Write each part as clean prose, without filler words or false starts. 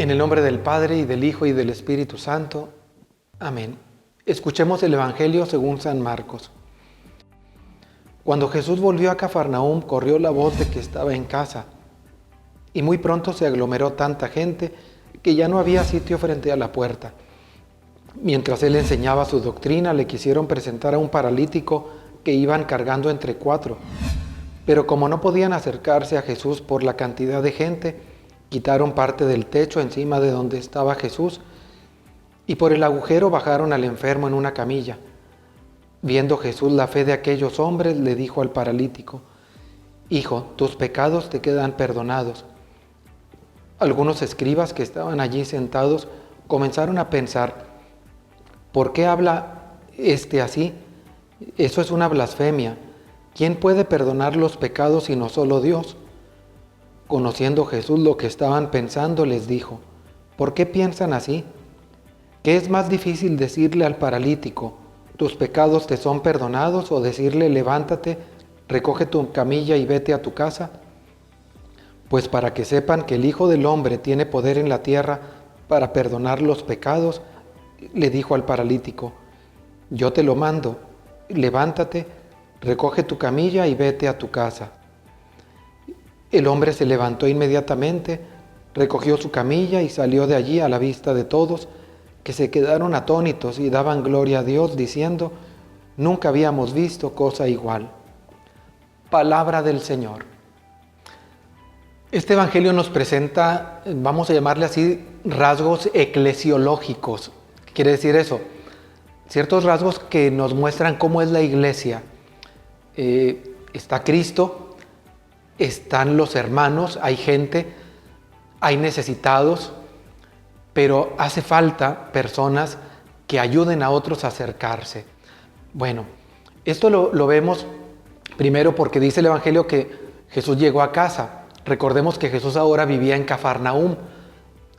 En el nombre del Padre, y del Hijo, y del Espíritu Santo. Amén. Escuchemos el Evangelio según San Marcos. Cuando Jesús volvió a Cafarnaúm, corrió la voz de que estaba en casa, y muy pronto se aglomeró tanta gente que ya no había sitio frente a la puerta. Mientras él enseñaba su doctrina, le quisieron presentar a un paralítico que iban cargando entre 4. Pero como no podían acercarse a Jesús por la cantidad de gente, quitaron parte del techo encima de donde estaba Jesús y por el agujero bajaron al enfermo en una camilla. Viendo Jesús la fe de aquellos hombres, le dijo al paralítico: «Hijo, tus pecados te quedan perdonados». Algunos escribas que estaban allí sentados comenzaron a pensar: ¿por qué habla este así? Eso es una blasfemia. ¿Quién puede perdonar los pecados sino solo Dios? Conociendo Jesús lo que estaban pensando, les dijo: ¿por qué piensan así? ¿Qué es más difícil decirle al paralítico: tus pecados te son perdonados, o decirle: levántate, recoge tu camilla y vete a tu casa? Pues para que sepan que el Hijo del Hombre tiene poder en la tierra para perdonar los pecados, le dijo al paralítico: yo te lo mando, levántate, recoge tu camilla y vete a tu casa. El hombre se levantó inmediatamente, recogió su camilla y salió de allí a la vista de todos, que se quedaron atónitos y daban gloria a Dios, diciendo: nunca habíamos visto cosa igual. Palabra del Señor. Este evangelio nos presenta, vamos a llamarle así, rasgos eclesiológicos. ¿Qué quiere decir eso? Ciertos rasgos que nos muestran cómo es la iglesia. Está Cristo, están los hermanos, hay gente, hay necesitados, pero hace falta personas que ayuden a otros a acercarse. Bueno, esto lo vemos primero porque dice el Evangelio que Jesús llegó a casa. Recordemos que Jesús ahora vivía en Cafarnaúm,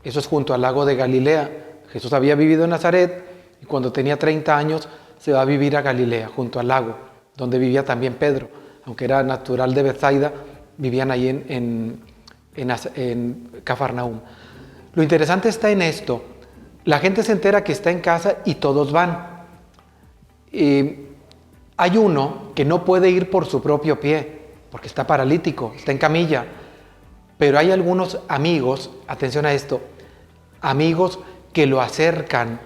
eso es junto al lago de Galilea. Jesús había vivido en Nazaret y cuando tenía 30 años se va a vivir a Galilea, junto al lago, donde vivía también Pedro. Aunque era natural de Bethsaida, vivían ahí en Cafarnaúm. Lo interesante está en esto: la gente se entera que está en casa y todos van. Hay uno que no puede ir por su propio pie, porque está paralítico, está en camilla. Pero hay algunos amigos, atención a esto, amigos que lo acercan.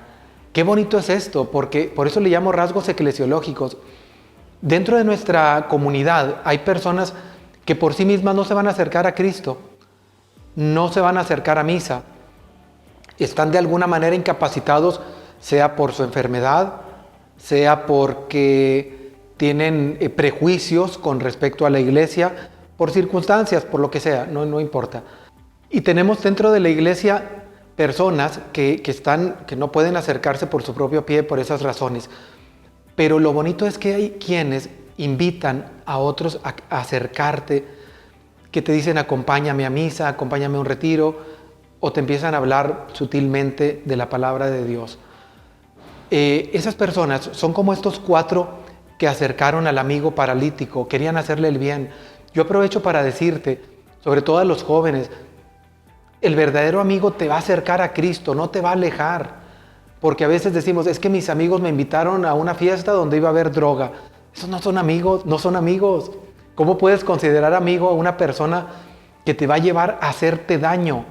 Qué bonito es esto, porque por eso le llamo rasgos eclesiológicos. Dentro de nuestra comunidad hay personas que por sí mismas no se van a acercar a Cristo, no se van a acercar a misa, están de alguna manera incapacitados, sea por su enfermedad, sea porque tienen prejuicios con respecto a la iglesia, por circunstancias, por lo que sea, no importa. Y tenemos dentro de la iglesia personas que no pueden acercarse por su propio pie por esas razones. Pero lo bonito es que hay quienes invitan a otros a acercarte, que te dicen: acompáñame a misa, acompáñame a un retiro, o te empiezan a hablar sutilmente de la palabra de Dios. Esas personas son como estos 4 que acercaron al amigo paralítico, querían hacerle el bien. Yo aprovecho para decirte, sobre todo a los jóvenes, el verdadero amigo te va a acercar a Cristo, no te va a alejar. Porque a veces decimos: es que mis amigos me invitaron a una fiesta donde iba a haber droga. Esos no son amigos, no son amigos. ¿Cómo puedes considerar amigo a una persona que te va a llevar a hacerte daño?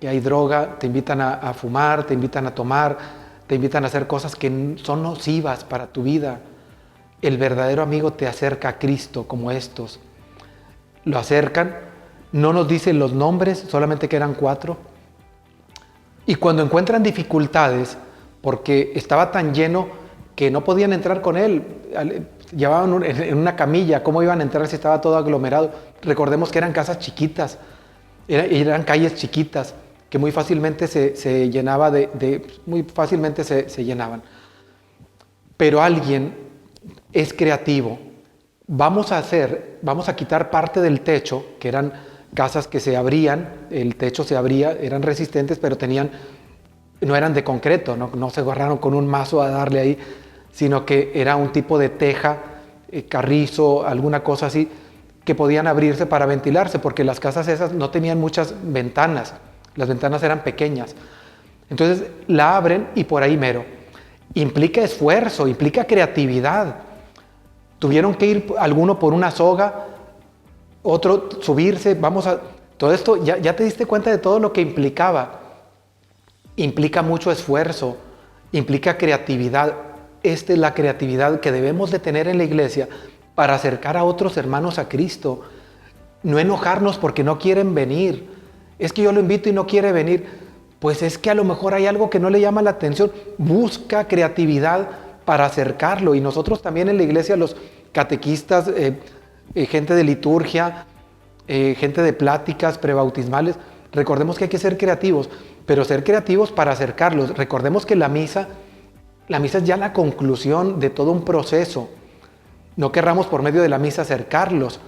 Que hay droga, te invitan a fumar, te invitan a tomar, te invitan a hacer cosas que son nocivas para tu vida. El verdadero amigo te acerca a Cristo, como estos. Lo acercan, no nos dicen los nombres, solamente que eran 4. Y cuando encuentran dificultades, porque estaba tan lleno que no podían entrar con él, llevaban en una camilla, ¿cómo iban a entrar si estaba todo aglomerado? Recordemos que eran casas chiquitas, eran calles chiquitas, que muy fácilmente se llenaba muy fácilmente se llenaban. Pero alguien es creativo. Vamos a quitar parte del techo, que eran casas que se abrían, el techo se abría, eran resistentes, pero no eran de concreto, no se agarraron con un mazo a darle ahí, sino que era un tipo de teja, carrizo, alguna cosa así, que podían abrirse para ventilarse, porque las casas esas no tenían muchas ventanas, Las ventanas eran pequeñas. Entonces la abren y por ahí mero. Implica esfuerzo, implica creatividad. Tuvieron que ir alguno por una soga, otro subirse, todo esto, ya te diste cuenta de todo lo que implicaba. Implica mucho esfuerzo, implica creatividad. Esta es la creatividad que debemos de tener en la iglesia para acercar a otros hermanos a Cristo. No enojarnos porque no quieren venir. Es que yo lo invito y no quiere venir. Pues es que a lo mejor hay algo que no le llama la atención. Busca creatividad para acercarlo. Y nosotros también en la iglesia, los catequistas, gente de liturgia, gente de pláticas prebautismales, recordemos que hay que ser creativos, pero ser creativos para acercarlos. Recordemos que la misa es ya la conclusión de todo un proceso. No querramos por medio de la misa acercarlos.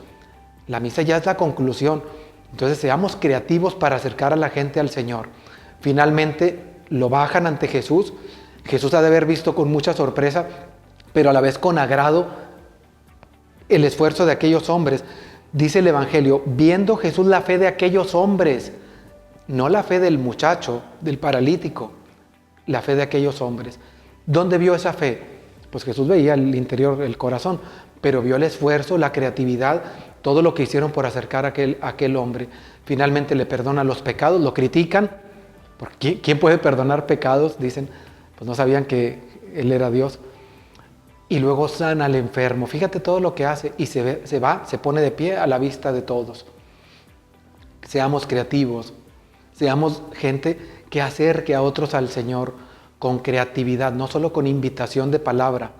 La misa ya es la conclusión. Entonces seamos creativos para acercar a la gente al Señor. Finalmente lo bajan ante Jesús. Jesús ha de haber visto con mucha sorpresa, pero a la vez con agrado, el esfuerzo de aquellos hombres. Dice el Evangelio, viendo Jesús la fe de aquellos hombres, no la fe del muchacho, del paralítico, la fe de aquellos hombres. ¿Dónde vio esa fe? Pues Jesús veía el interior, el corazón, pero vio el esfuerzo, la creatividad, todo lo que hicieron por acercar a aquel hombre. Finalmente le perdona los pecados, lo critican. ¿Quién puede perdonar pecados? Dicen, pues no sabían que Él era Dios. Y luego sana al enfermo. Fíjate todo lo que hace y se pone de pie a la vista de todos. Seamos creativos, seamos gente que acerque a otros al Señor con creatividad, no solo con invitación de palabra,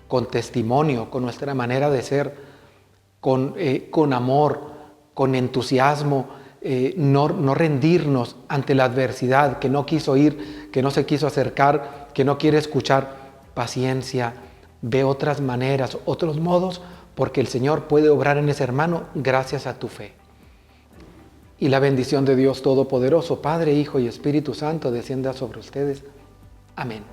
con testimonio, con nuestra manera de ser, con amor, con entusiasmo, no rendirnos ante la adversidad, que no quiso ir, que no se quiso acercar, que no quiere escuchar. Paciencia, ve otras maneras, otros modos, porque el Señor puede obrar en ese hermano gracias a tu fe. Y la bendición de Dios Todopoderoso, Padre, Hijo y Espíritu Santo, descienda sobre ustedes. Amén.